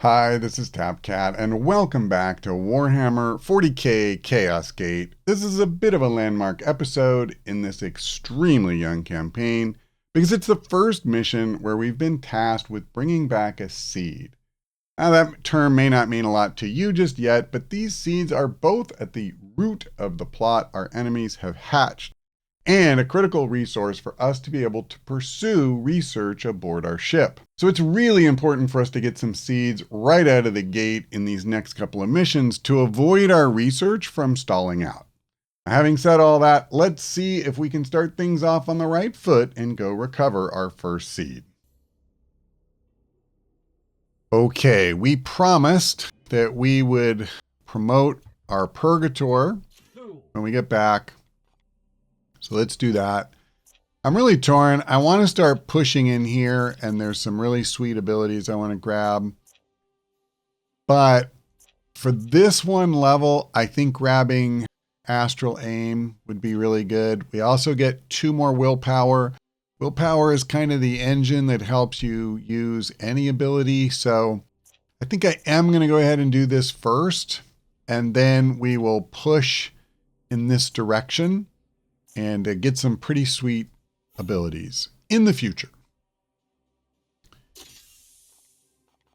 Hi, this is TapCat, and welcome back to Warhammer 40K Chaos Gate. This is a bit of a landmark episode in this extremely young campaign, because it's the first mission where we've been tasked with bringing back a seed. Now, that term may not mean a lot to you just yet, but these seeds are both at the root of the plot our enemies have hatched, and a critical resource for us to be able to pursue research aboard our ship. So it's really important for us to get some seeds right out of the gate in these next couple of missions to avoid our research from stalling out. Having said all that, let's see if we can start things off on the right foot and go recover our first seed. Okay, we promised that we would promote our Purgator when we get back. So let's do that. I'm really torn. I want to start pushing in here, and there's some really sweet abilities I want to grab. But for this one level, I think grabbing Astral Aim would be really good. We also get 2 more willpower. Willpower is kind of the engine that helps you use any ability. So I think I am going to go ahead and do this first, and then we will push in this direction and get some pretty sweet abilities in the future.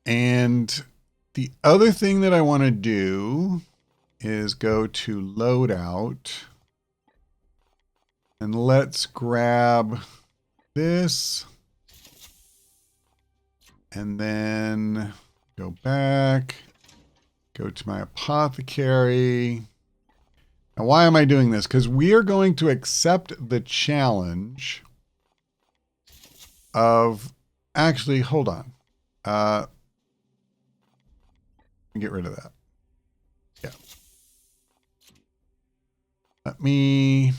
And the other thing that I want to do is go to loadout, and let's grab this and then go back, go to my apothecary. Now, why am I doing this? Because we are going to accept the challenge of... Actually, hold on. Let me get rid of that. Yeah. Let me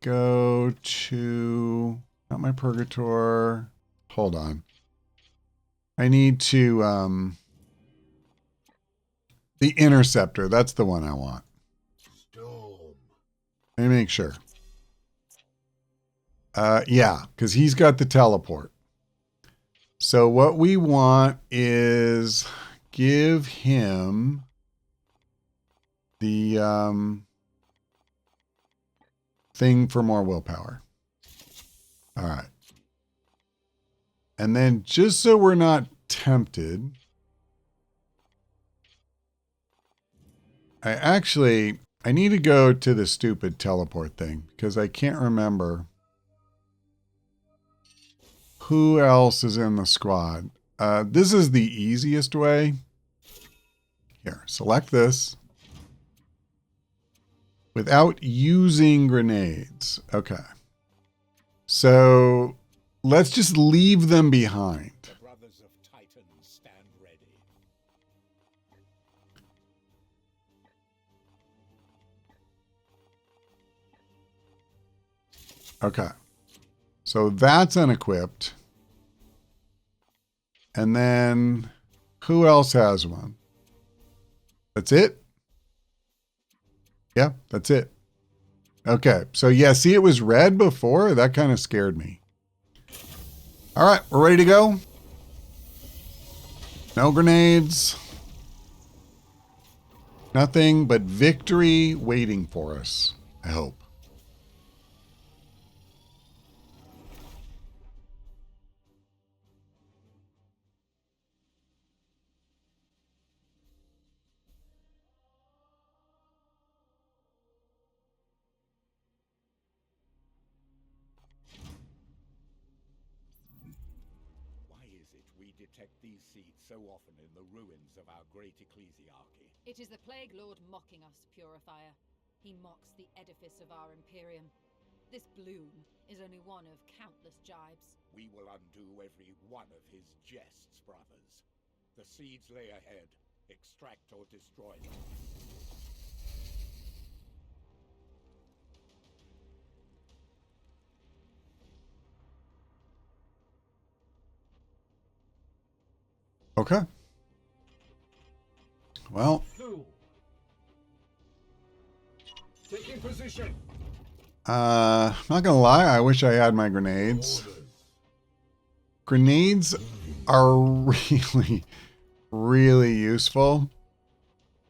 go to... Not my Purgator. Hold on. I need to... the Interceptor. That's the one I want. Let me make sure. Yeah, because he's got the teleport. So what we want is give him the thing for more willpower. All right. And then just so we're not tempted, I need to go to the stupid teleport thing because I can't remember who else is in the squad. This is the easiest way. Here, select this without using grenades. Okay. So let's just leave them behind. Okay, so that's unequipped. And then who else has one? That's it? Yeah, that's it. Okay, so yeah, see, it was red before. That kind of scared me. All right, we're ready to go. No grenades. Nothing but victory waiting for us, I hope. These seeds so often in the ruins of our great ecclesiarchy. It is the Plague Lord mocking us, Purifier. He mocks the edifice of our Imperium. This bloom is only one of countless jibes. We will undo every one of his jests, brothers. The seeds lay ahead. Extract or destroy them. Okay. Well. Taking position. Not gonna lie, I wish I had my grenades. Grenades are really, really useful.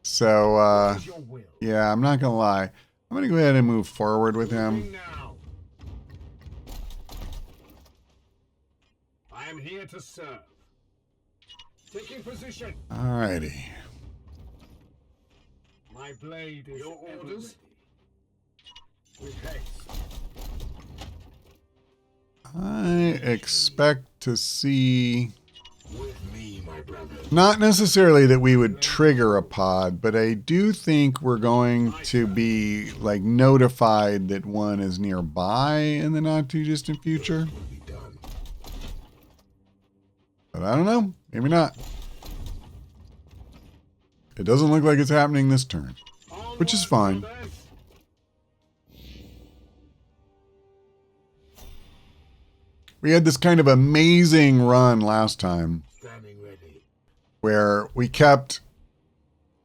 So, What is your will? yeah, I'm not going to lie. I'm going to go ahead and move forward with him. Moving now. I am here to serve. Taking position. Alrighty. My blade is your orders. With haste. I expect to see, With me, my brother. not necessarily that we would trigger a pod, but I do think we're going to be like notified that one is nearby in the not too distant future. But I don't know. Maybe not. It doesn't look like it's happening this turn, which is fine. We had this kind of amazing run last time Standing ready. where we kept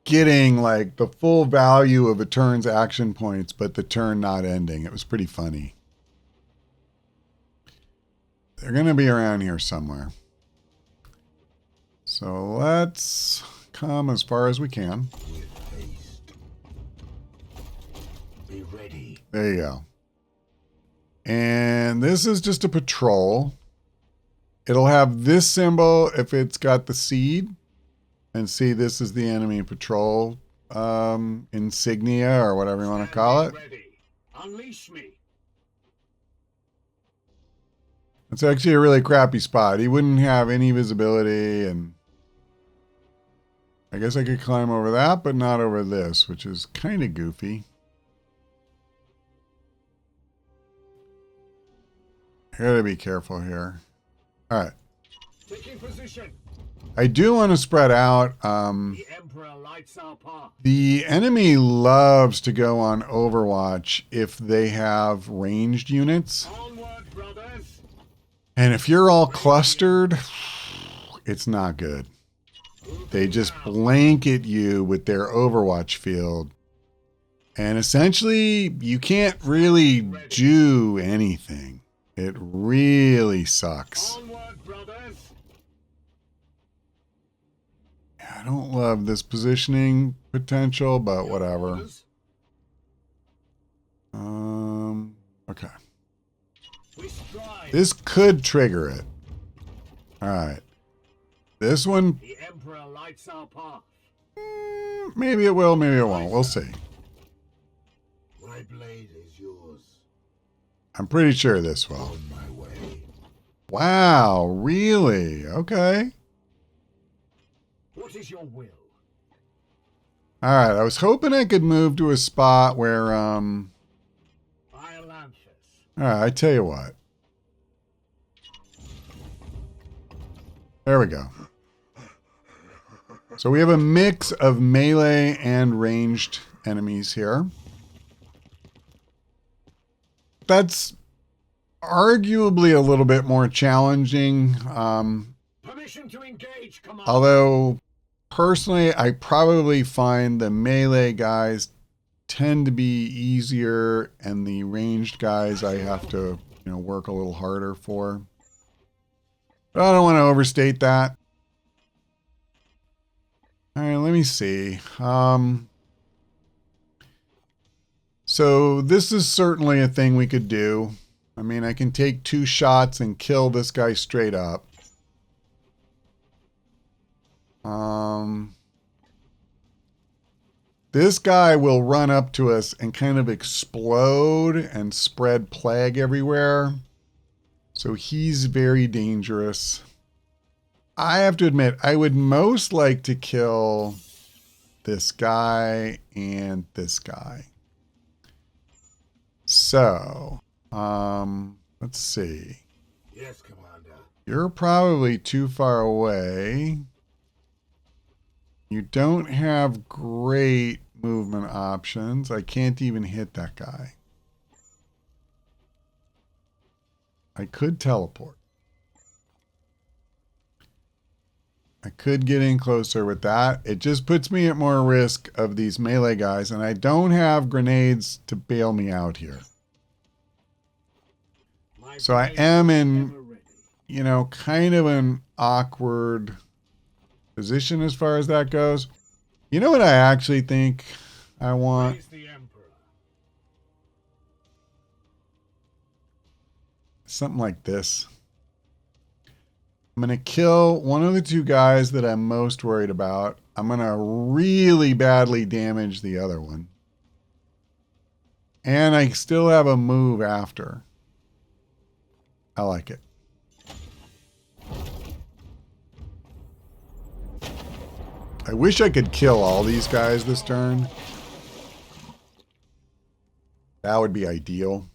getting like the full value of a turn's action points, but the turn not ending. It was pretty funny. They're going to be around here somewhere. So let's come as far as we can. With haste. Be ready. There you go. And this is just a patrol. It'll have this symbol if it's got the seed. And see, this is the enemy patrol insignia or whatever you want to call it. Ready. Unleash me. It's actually a really crappy spot. He wouldn't have any visibility, and I guess I could climb over that, but not over this, which is kind of goofy. I gotta be careful here. All right. Taking position. I do want to spread out. The Emperor lights our path. The enemy loves to go on Overwatch if they have ranged units. Onward, brothers. And if you're all clustered, it's not good. They just blanket you with their Overwatch field. And essentially, you can't really do anything. It really sucks. Onward, brothers. I don't love this positioning potential, but whatever. Okay. We strive. This could trigger it. All right. This one, The Emperor lights our path. maybe it will, maybe it won't. We'll see. My blade is yours. I'm pretty sure this will. On my way. Wow, really? Okay. What is your will? All right, I was hoping I could move to a spot where, Iolanthus. all right, I tell you what. There we go. So we have a mix of melee and ranged enemies here. That's arguably a little bit more challenging. Permission to engage, Commander. Although, personally, I probably find the melee guys tend to be easier, and the ranged guys I have to, work a little harder for. But I don't want to overstate that. All right, let me see. So this is certainly a thing we could do. I mean, I can take 2 shots and kill this guy straight up. This guy will run up to us and kind of explode and spread plague everywhere. So he's very dangerous. I have to admit, I would most like to kill this guy and this guy. So, let's see. Yes, Commander. You're probably too far away. You don't have great movement options. I can't even hit that guy. I could teleport. I could get in closer with that. It just puts me at more risk of these melee guys, and I don't have grenades to bail me out here. So I am in, kind of an awkward position as far as that goes. You know what I actually think I want? Praise the Emperor. Something like this. I'm going to kill one of the two guys that I'm most worried about. I'm going to really badly damage the other one. And I still have a move after. I like it. I wish I could kill all these guys this turn. That would be ideal.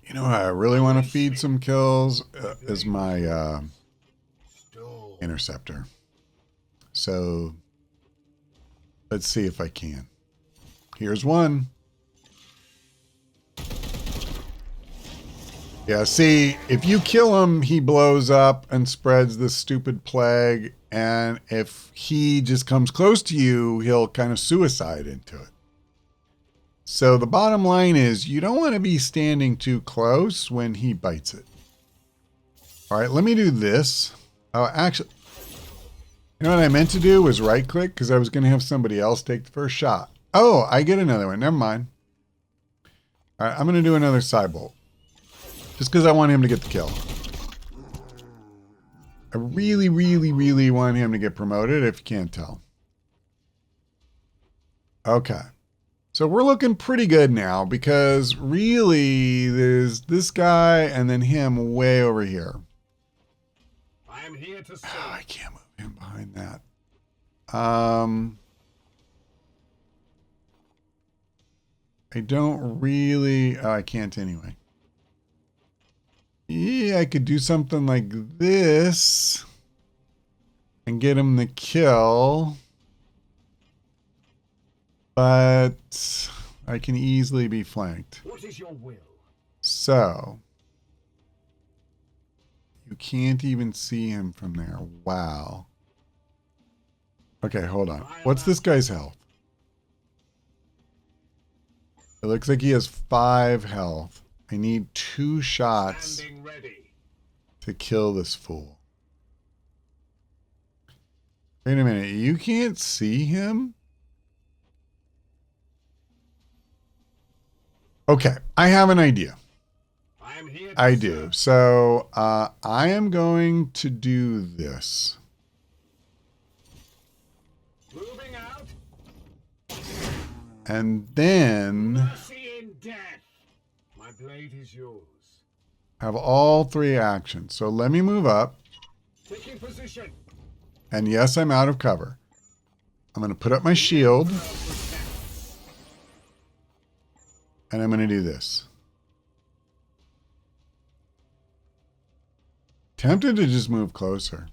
You know, I really want to feed some kills is my interceptor. So let's see if I can. Here's one. Yeah, see, if you kill him, he blows up and spreads this stupid plague. And if he just comes close to you, he'll kind of suicide into it. So the bottom line is you don't want to be standing too close when he bites it. All right, let me do this. Oh, actually, you know what I meant to do was right click because I was going to have somebody else take the first shot. Oh, I get another one. Never mind. All right, I'm going to do another Cybolt. Just because I want him to get the kill. I really, really, really want him to get promoted if you can't tell. Okay. So we're looking pretty good now because really there's this guy and then him way over here. I am here to serve. Oh, I can't move him behind that. I don't really... Oh, I can't anyway. Yeah, I could do something like this and get him the kill. But I can easily be flanked. What is your will? So you can't even see him from there. Wow. Okay, hold on. What's this guy's health? It looks like he has 5 health. I need 2 shots to kill this fool. Wait a minute. You can't see him? Okay, I have an idea. I do. So I am going to do this. Moving out. And then Mercy in death. My blade is yours. have all 3 actions. So let me move up. Taking position. And yes, I'm out of cover. I'm going to put up my shield. And I'm going to do this. Tempted to just move closer.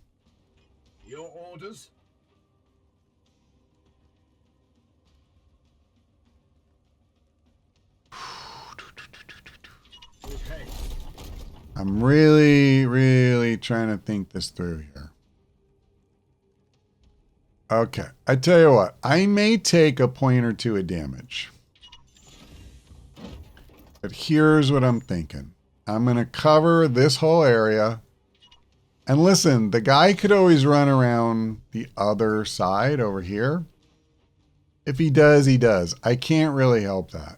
Your orders? Okay. I'm really, really trying to think this through here. Okay, I tell you what. I may take a point or 2 of damage. But here's what I'm thinking. I'm going to cover this whole area. And listen, the guy could always run around the other side over here. If he does, he does. I can't really help that.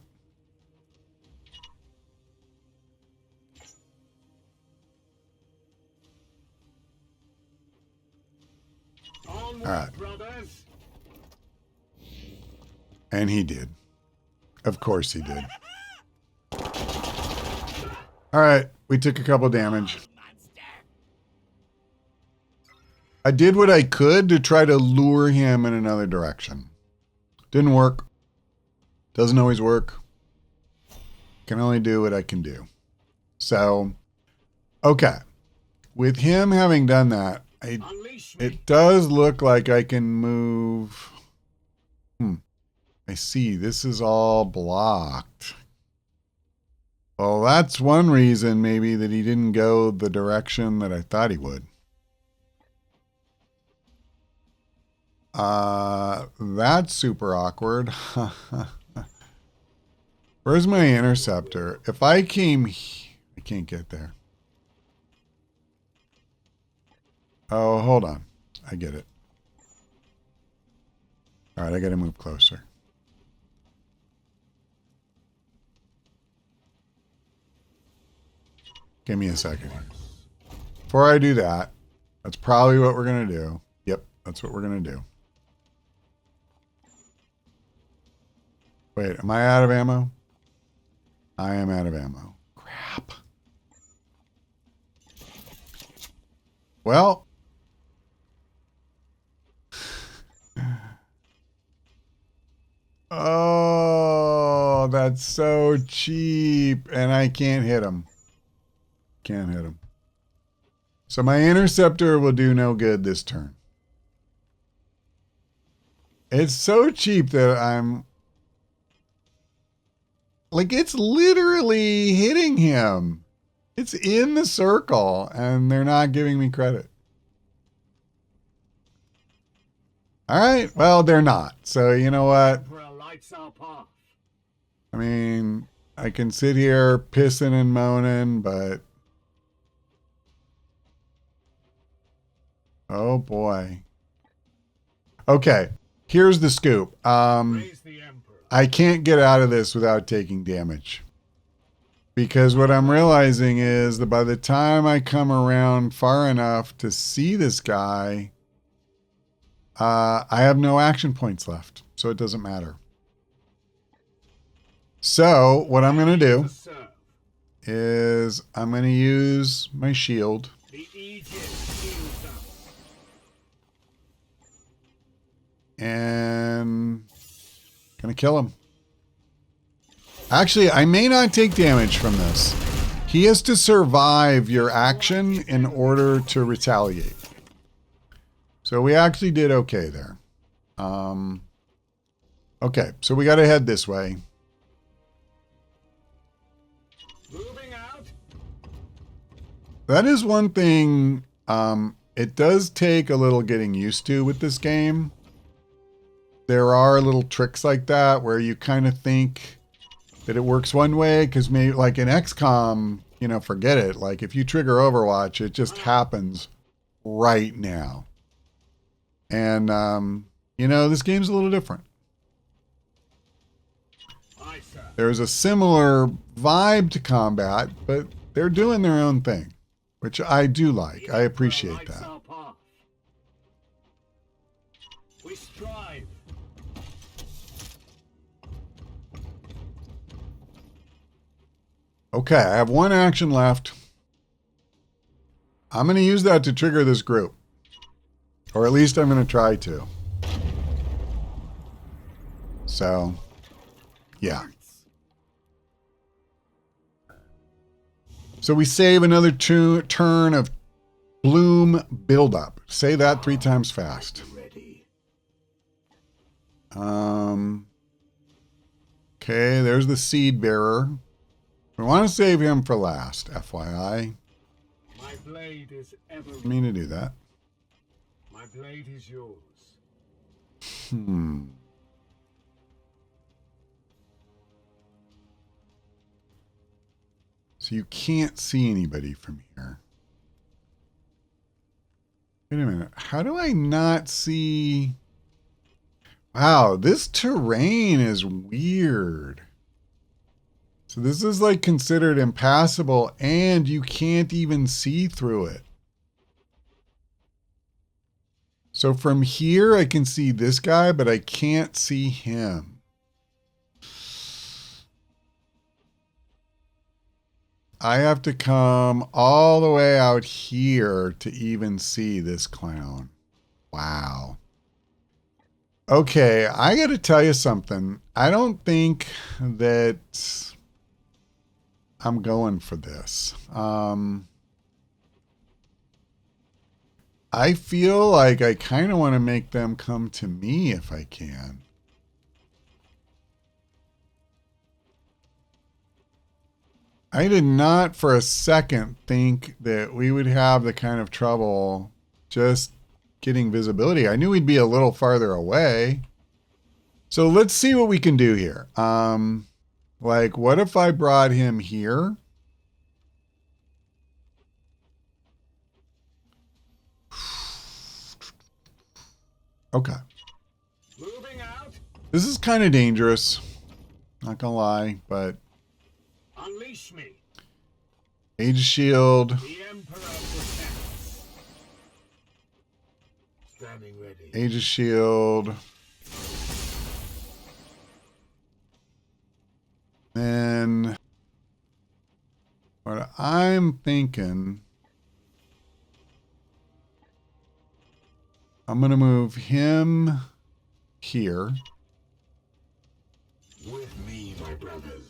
Onward, All right. brothers. And he did. Of course he did. All right, we took a couple damage. I did what I could to try to lure him in another direction. Didn't work. Doesn't always work. Can only do what I can do. So, okay. With him having done that, it does look like I can move. I see. This is all blocked. Well, that's one reason maybe that he didn't go the direction that I thought he would. That's super awkward. Where's my interceptor? If I came... I can't get there. Oh, hold on. I get it. All right, I got to move closer. Give me a second here. Before I do that, that's probably what we're going to do. Yep, that's what we're going to do. Wait, am I out of ammo? I am out of ammo. Crap. Well. Oh, that's so cheap. And I can't hit him. Can't hit him. So my interceptor will do no good this turn. It's so cheap that I'm... Like, it's literally hitting him. It's in the circle, and they're not giving me credit. All right, well, they're not. So, you know what? I mean, I can sit here pissing and moaning, but... Oh, boy. Okay, here's the scoop. I can't get out of this without taking damage. Because what I'm realizing is that by the time I come around far enough to see this guy, I have no action points left. So it doesn't matter. So what I'm going to do is I'm going to use my shield. And gonna kill him. Actually, I may not take damage from this. He has to survive your action in order to retaliate. So we actually did okay there. Okay, so we got to head this way. Moving out. That is one thing it does take a little getting used to with this game. There are little tricks like that where you kind of think that it works one way because maybe like in XCOM, you know, forget it. Like if you trigger Overwatch, it just happens right now. And, you know, this game's a little different. There's a similar vibe to combat, but they're doing their own thing, which I do like. I appreciate that. We strive. Okay, I have one action left. I'm going to use that to trigger this group. Or at least I'm going to try to. So, yeah. So we save another turn of bloom buildup. Say that 3 times fast. Okay, there's the seed bearer. We want to save him for last, FYI. My blade is ever. I mean to do that. My blade is yours. So you can't see anybody from here. Wait a minute. How do I not see? Wow, this terrain is weird. So this is like considered impassable and you can't even see through it. So from here I can see this guy, but I can't see him. I have to come all the way out here to even see this clown. Wow. Okay, I got to tell you something. I don't think that I'm going for this. I feel like I kind of want to make them come to me if I can. I did not for a second think that we would have the kind of trouble just getting visibility. I knew we'd be a little farther away. So let's see what we can do here. Like, what if I brought him here? Okay. Moving out. This is kind of dangerous. Not gonna lie, but Unleash me. Age of Shield. The Emperor protects. Standing ready. Age of Shield. Then what I'm thinking, I'm gonna move him here. With me, my brothers.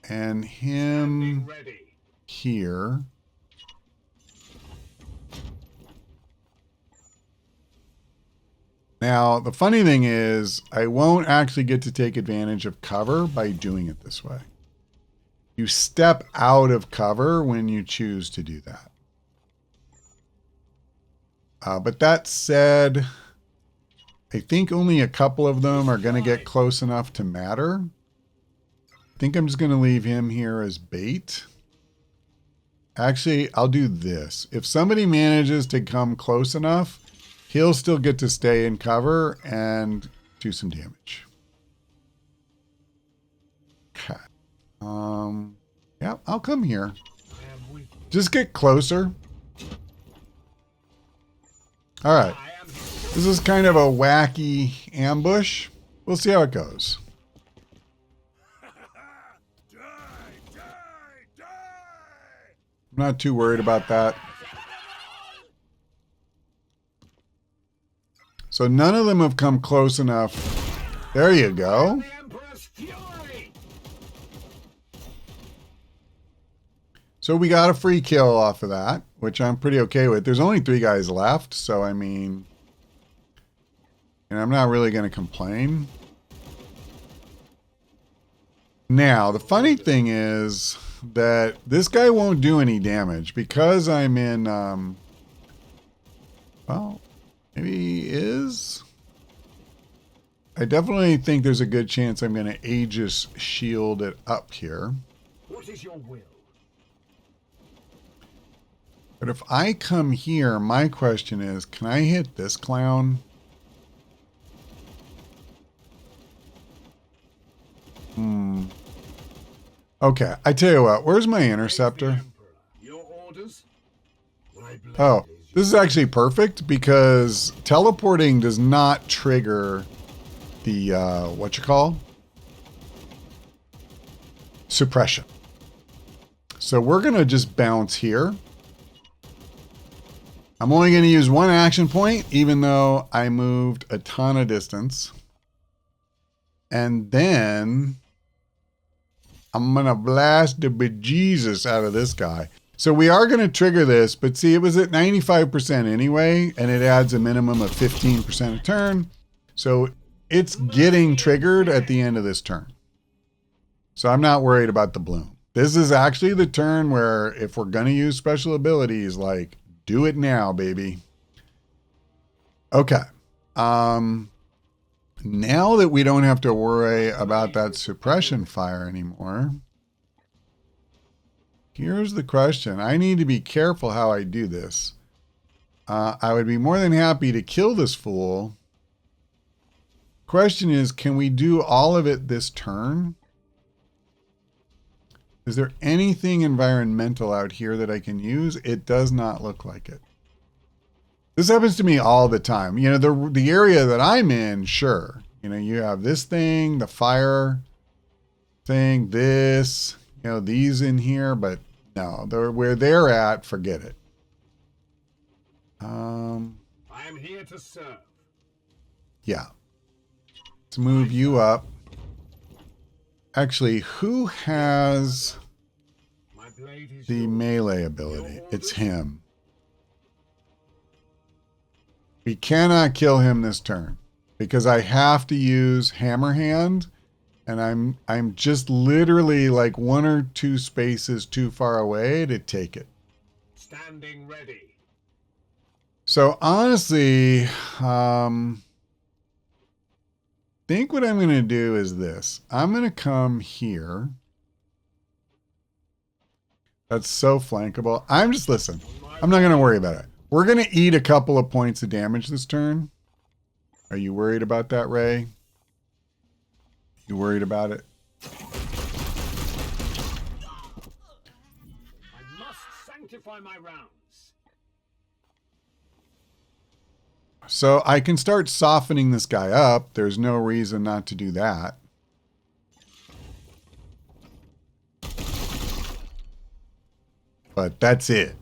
And Standing him ready. here. Now, the funny thing is, I won't actually get to take advantage of cover by doing it this way. You step out of cover when you choose to do that. But that said, I think only a couple of them are going to get close enough to matter. I think I'm just going to leave him here as bait. Actually, I'll do this. If somebody manages to come close enough, he'll still get to stay in cover and do some damage. Okay. Yeah, I'll come here. I am with you. Just get closer. All right. I am here. This is kind of a wacky ambush. We'll see how it goes. Die, die, die! I'm not too worried about that. So none of them have come close enough. There you go. The Emperor's fury. So we got a free kill off of that, which I'm pretty okay with. There's only 3 guys left, so I mean, and I'm not really going to complain. Now, the funny thing is that this guy won't do any damage because I'm in, well, maybe he is. I definitely think there's a good chance I'm going to Aegis shield it up here. What is your will? But if I come here, my question is, can I hit this clown? Okay, I tell you what, where's my interceptor? Your orders? My blade Oh, is this is actually perfect because teleporting does not trigger the, suppression. So we're going to just bounce here. I'm only going to use 1 action point, even though I moved a ton of distance. And then I'm going to blast the bejesus out of this guy. So we are going to trigger this, but see, it was at 95% anyway, and it adds a minimum of 15% a turn. So it's getting triggered at the end of this turn. So I'm not worried about the bloom. This is actually the turn where if we're going to use special abilities, like, do it now, baby. Okay. Now that we don't have to worry about that suppression fire anymore, here's the question. I need to be careful how I do this. I would be more than happy to kill this fool. Question is, can we do all of it this turn? Is there anything environmental out here that I can use? It does not look like it. This happens to me all the time. You know, the area that I'm in, sure. You know, you have this thing, the fire thing, this, you know, these in here, but no, where they're at, forget it. I am here to serve. Yeah. Let's move you up. Actually, who has My blade is the yours. melee ability? It's him. We cannot kill him this turn because I have to use hammer hand, and I'm just literally like 1 or 2 spaces too far away to take it. Standing ready. So honestly, think what I'm going to do is this. I'm going to come here. That's so flankable. Listen, I'm not going to worry about it. We're going to eat a couple of points of damage this turn. Are you worried about that, Ray? You worried about it? I must sanctify my rounds. So I can start softening this guy up. There's no reason not to do that. But that's it.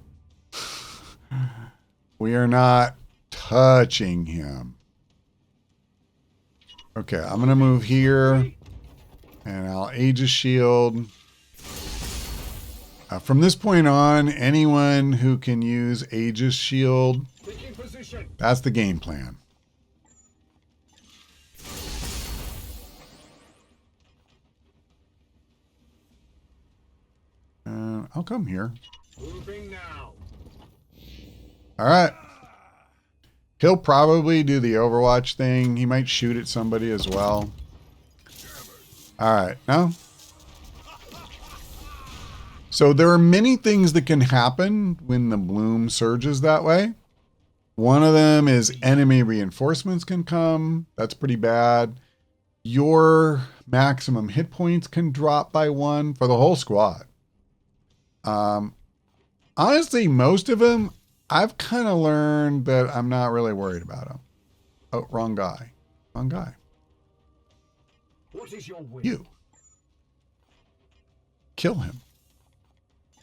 We are not touching him. Okay, I'm going to move here. And I'll Aegis Shield. From this point on, anyone who can use Aegis Shield, that's the game plan. I'll come here. Moving now. All right. He'll probably do the Overwatch thing. He might shoot at somebody as well. All right. No? So there are many things that can happen when the bloom surges that way. One of them is enemy reinforcements can come. That's pretty bad. Your maximum hit points can drop by 1 for the whole squad. Honestly, most of them, I've kind of learned that I'm not really worried about them. Oh, wrong guy. Wrong guy. What is your will? You. Kill him.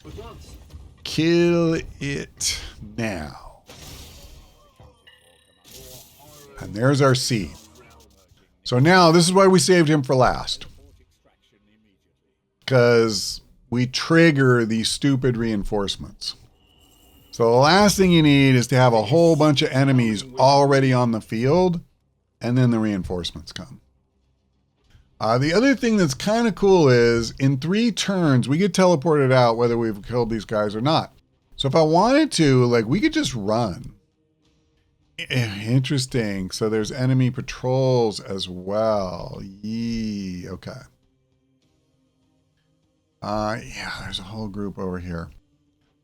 At once. Kill it now. And there's our seed. So now this is why we saved him for last. Because we trigger these stupid reinforcements. So the last thing you need is to have a whole bunch of enemies already on the field, and then the reinforcements come. The other thing that's kind of cool is in 3 turns, we get teleported out whether we've killed these guys or not. So if I wanted to, like, we could just run. Interesting. So there's enemy patrols as well. Yee. Okay. Yeah, there's a whole group over here.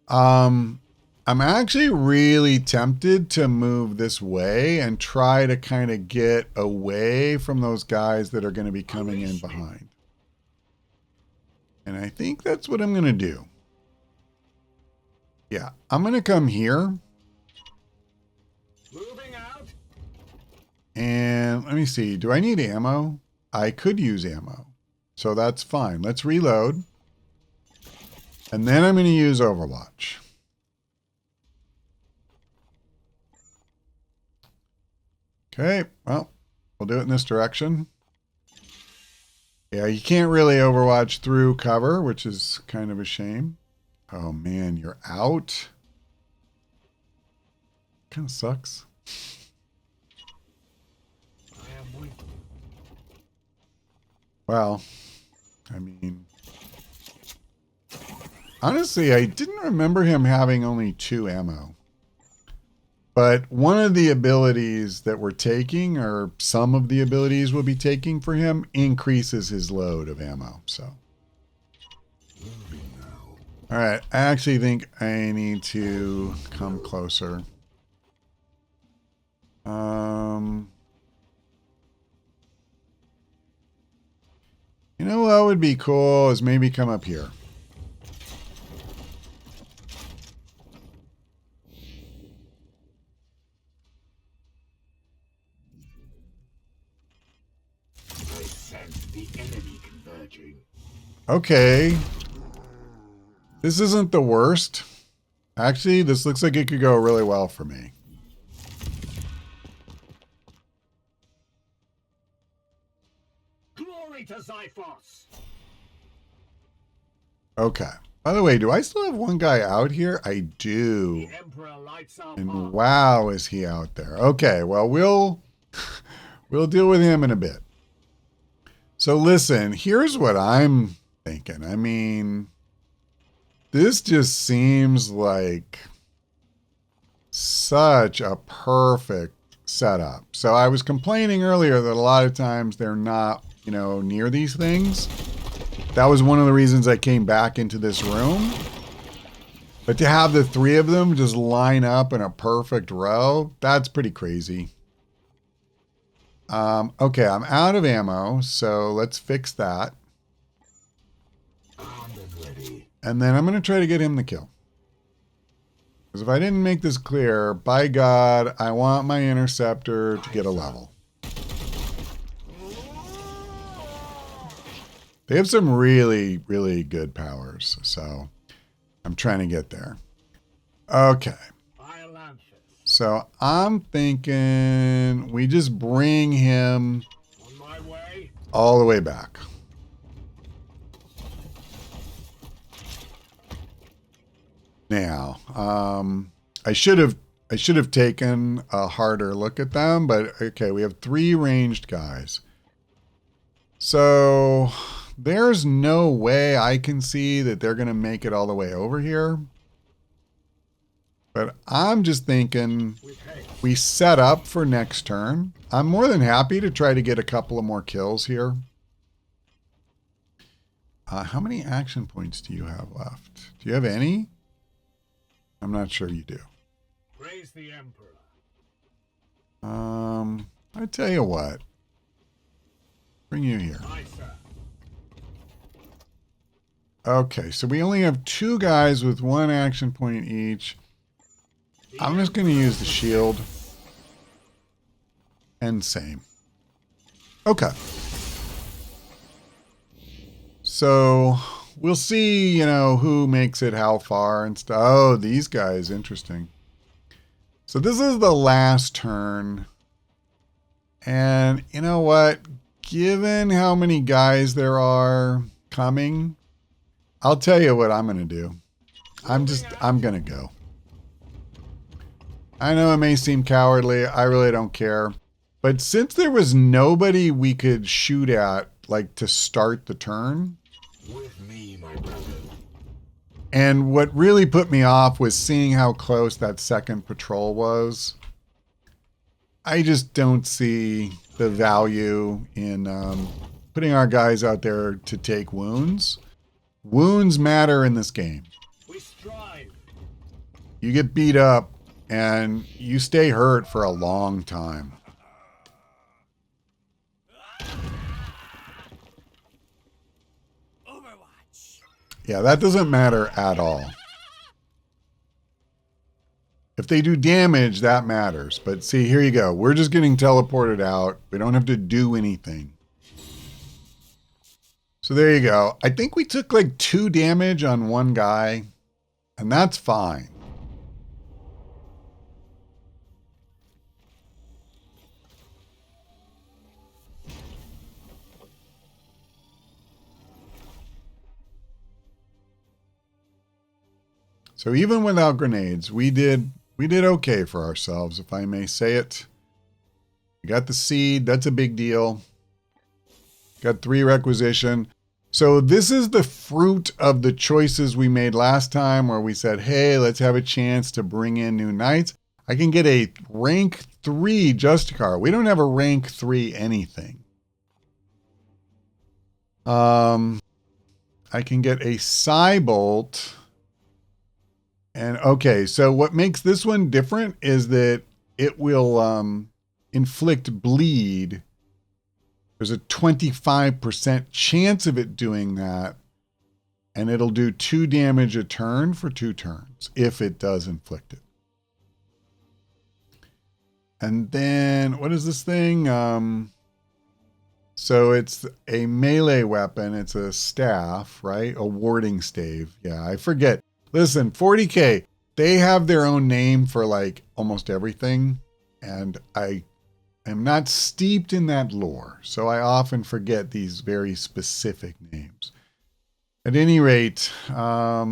I'm actually really tempted to move this way and try to kind of get away from those guys that are going to be coming in behind. And I think that's what I'm going to do. Yeah, I'm going to come here. Moving out. And let me see. Do I need ammo? I could use ammo. So that's fine. Let's reload. And then I'm going to use Overwatch. Okay, well, we'll do it in this direction. Yeah, you can't really Overwatch through cover, which is kind of a shame. Oh man, you're out. Kind of sucks. I am weak. Well, I mean, honestly, I didn't remember him having only 2 ammo. But one of the abilities that we're taking, or some of the abilities we'll be taking for him, increases his load of ammo. So, all right, I actually think I need to come closer. You know what would be cool is maybe come up here. Okay. This isn't the worst. Actually, this looks like it could go really well for me. Glory to Xiphos. Okay. By the way, do I still have one guy out here? I do. The Emperor lights our And path. wow, is he out there. Okay, well, we'll deal with him in a bit. So listen, here's what I'm thinking. I mean, this just seems like such a perfect setup. So I was complaining earlier that a lot of times they're not, you know, near these things. That was one of the reasons I came back into this room. But to have the three of them just line up in a perfect row, that's pretty crazy. Okay, I'm out of ammo, so let's fix that. And then I'm going to try to get him the kill. Because if I didn't make this clear, by God, I want my interceptor to get a level. They have some really, really good powers, so I'm trying to get there. Okay. So I'm thinking we just bring him all the way back. Now, I should have taken a harder look at them, but okay, we have 3 ranged guys. So there's no way I can see that they're going to make it all the way over here. But I'm just thinking we set up for next turn. I'm more than happy to try to get a couple of more kills here. How many action points do you have left? Do you have any? I'm not sure you do. Praise the Emperor. I tell you what. Bring you here. Aye, sir. Okay, so we only have 2 guys with 1 action point each. I'm just going to use the shield. And same. Okay. So we'll see, you know, who makes it how far and stuff. Oh, these guys, interesting. So this is the last turn. And you know what? Given how many guys there are coming, I'll tell you what I'm going to do. I'm going to go. I know it may seem cowardly. I really don't care. But since there was nobody we could shoot at, like, to start the turn. With me, my brother. And what really put me off was seeing how close that second patrol was. I just don't see the value in putting our guys out there to take wounds. Wounds matter in this game. We strive. You get beat up and you stay hurt for a long time. Yeah, that doesn't matter at all. If they do damage, that matters. But see, here you go. We're just getting teleported out. We don't have to do anything. So there you go. I think we took like 2 damage on one guy, and that's fine. So even without grenades, we did okay for ourselves, if I may say it. We got the seed. That's a big deal. Got 3 requisition. So this is the fruit of the choices we made last time where we said, hey, let's have a chance to bring in new knights. I can get a rank 3 Justicar. We don't have a rank 3 anything. I can get a Cybolt. And okay, so what makes this one different is that it will inflict bleed. There's a 25% chance of it doing that. And it'll do 2 damage a turn for 2 turns if it does inflict it. And then what is this thing? So it's a melee weapon. It's a staff, right? A warding stave. Yeah, I forget. Listen, 40K, they have their own name for like almost everything. And I am not steeped in that lore. So I often forget these very specific names. At any rate, a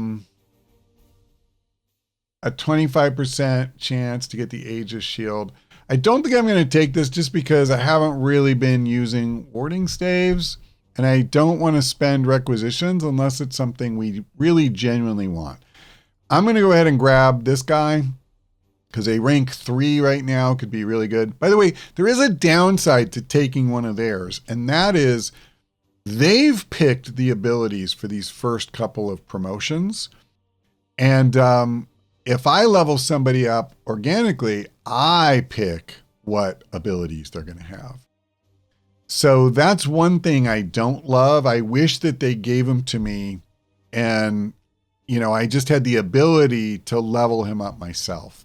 25% chance to get the Aegis Shield. I don't think I'm going to take this just because I haven't really been using warding staves. And I don't want to spend requisitions unless it's something we really genuinely want. I'm going to go ahead and grab this guy because a rank 3 right now could be really good. By the way, there is a downside to taking one of theirs, and that is they've picked the abilities for these first couple of promotions. And if I level somebody up organically, I pick what abilities they're going to have. So that's one thing I don't love. I wish that they gave them to me and, you know, I just had the ability to level him up myself.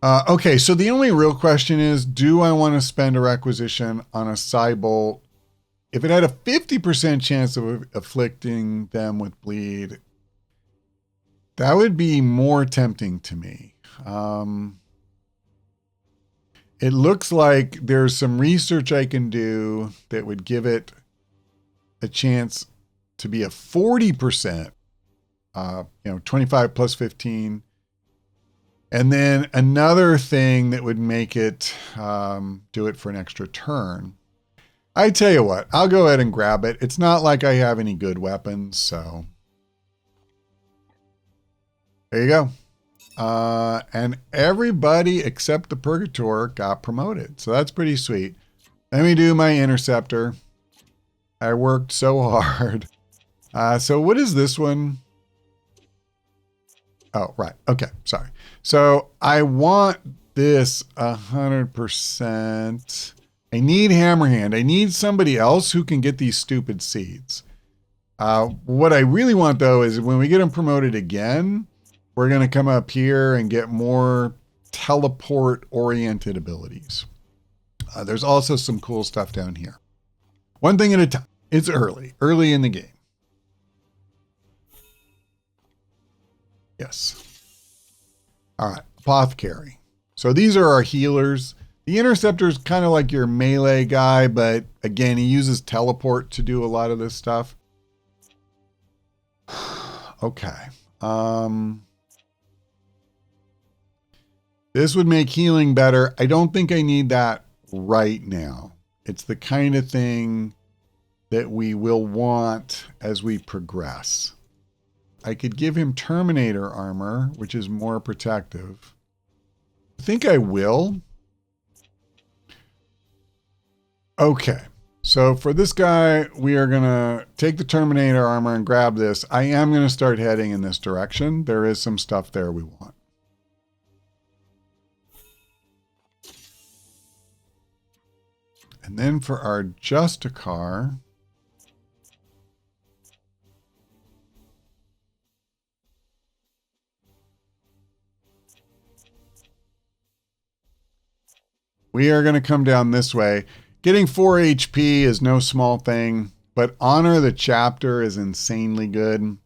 Okay, so the only real question is, do I want to spend a requisition on a Cybolt? If it had a 50% chance of afflicting them with bleed, that would be more tempting to me. It looks like there's some research I can do that would give it a chance to be a 40%, 25 plus 15. And then another thing that would make it do it for an extra turn. I tell you what, I'll go ahead and grab it. It's not like I have any good weapons, so there you go. And everybody except the Purgator got promoted. So that's pretty sweet. Let me do my interceptor. I worked so hard. So what is this one? Oh, right. Okay. Sorry. So I want this 100%. I need Hammerhand. I need somebody else who can get these stupid seeds. What I really want though is when we get them promoted again, we're going to come up here and get more teleport-oriented abilities. There's also some cool stuff down here. One thing at a time. It's early in the game. Yes. All right, Apothecary. So these are our healers. The Interceptor's kind of like your melee guy, but again, he uses teleport to do a lot of this stuff. Okay. This would make healing better. I don't think I need that right now. It's the kind of thing that we will want as we progress. I could give him Terminator armor, which is more protective. I think I will. Okay. So for this guy, we are going to take the Terminator armor and grab this. I am going to start heading in this direction. There is some stuff there we want. And then for our Justicar, we are going to come down this way. Getting 4 HP is no small thing, but Honor the Chapter is insanely good.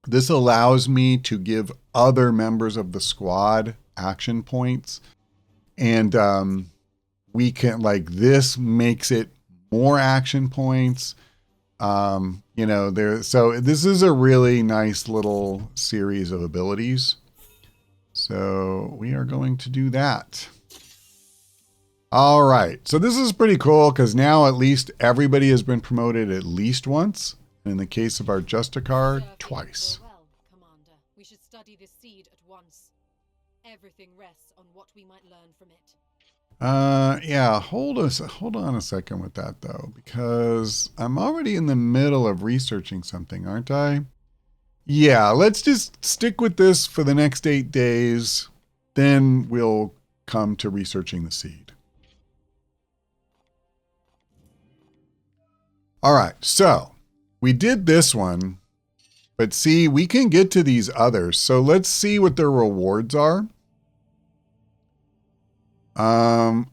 This allows me to give other members of the squad action points. And we can, like, this makes it more action points. So this is a really nice little series of abilities. So we are going to do that. All right. So this is pretty cool because now at least everybody has been promoted at least once. And in the case of our Justicar, twice. Well, Commander, we should study this seed at once. Everything rests on what we might learn from it. Yeah, hold on a second with that though, because I'm already in the middle of researching something, aren't I? Yeah, let's just stick with this for the next 8 days. Then we'll come to researching the seed. All right, so we did this one, but see, we can get to these others. So let's see what their rewards are.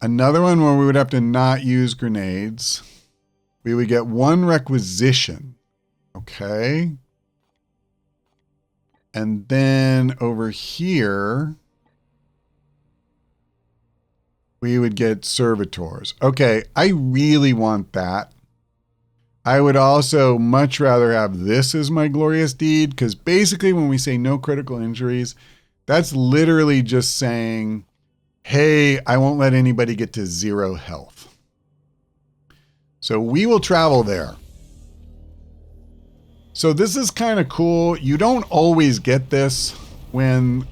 Another one where we would have to not use grenades. We would get 1 requisition. Okay. And then over here, we would get servitors. Okay, I really want that. I would also much rather have this as my glorious deed, because basically when we say no critical injuries, that's literally just saying, hey, I won't let anybody get to 0 health. So we will travel there. So this is kind of cool. You don't always get this when,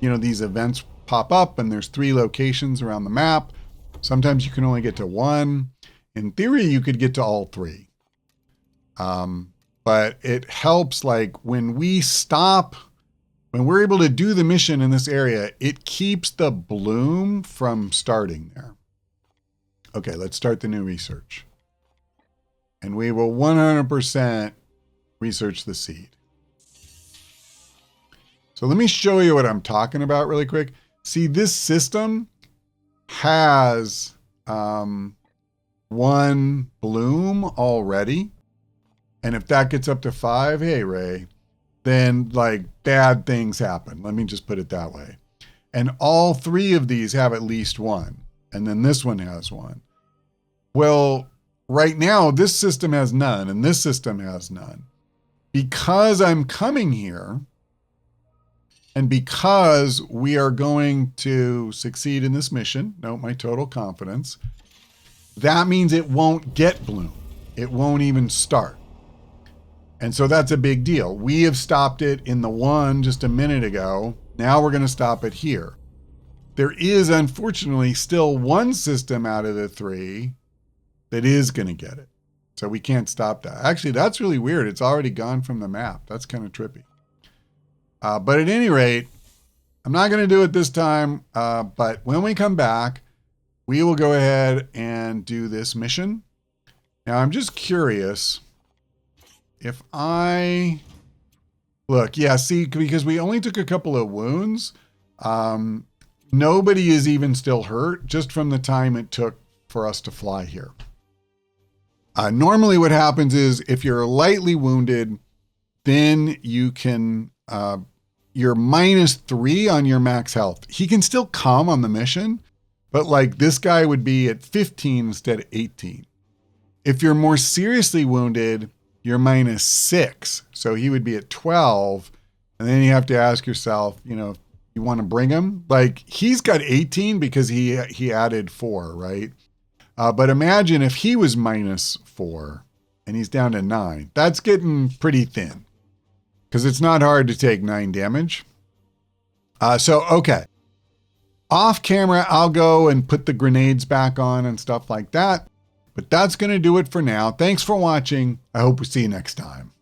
these events pop up and there's 3 locations around the map. Sometimes you can only get to 1. In theory, you could get to all 3. But but it helps like when we stop, when we're able to do the mission in this area, it keeps the bloom from starting there. Okay, let's start the new research. And we will 100% research the seed. So let me show you what I'm talking about really quick. See, this system has one bloom already. And if that gets up to 5, hey, Ray, then like bad things happen. Let me just put it that way. And all 3 of these have at least 1. And then this one has 1. Well, right now, this system has none and this system has none. Because I'm coming here and because we are going to succeed in this mission, note my total confidence, that means it won't get bloom. It won't even start. And so that's a big deal. We have stopped it in the 1 just a minute ago. Now we're going to stop it here. There is, unfortunately, still 1 system out of the 3 that is going to get it. So we can't stop that. Actually, that's really weird. It's already gone from the map. That's kind of trippy. But at any rate, I'm not going to do it this time. But when we come back, we will go ahead and do this mission. Now, I'm just curious if I... Look, yeah, see, because we only took a couple of wounds. Nobody is even still hurt just from the time it took for us to fly here. Normally what happens is if you're lightly wounded, then you can, you're -3 on your max health. He can still come on the mission, but like this guy would be at 15 instead of 18. If you're more seriously wounded, you're -6. So he would be at 12. And then you have to ask yourself, you know, you want to bring him? Like he's got 18 because he added 4, right? But imagine if he was -4 and he's down to 9. That's getting pretty thin because it's not hard to take 9 damage. Okay. Off camera, I'll go and put the grenades back on and stuff like that. But that's going to do it for now. Thanks for watching. I hope we see you next time.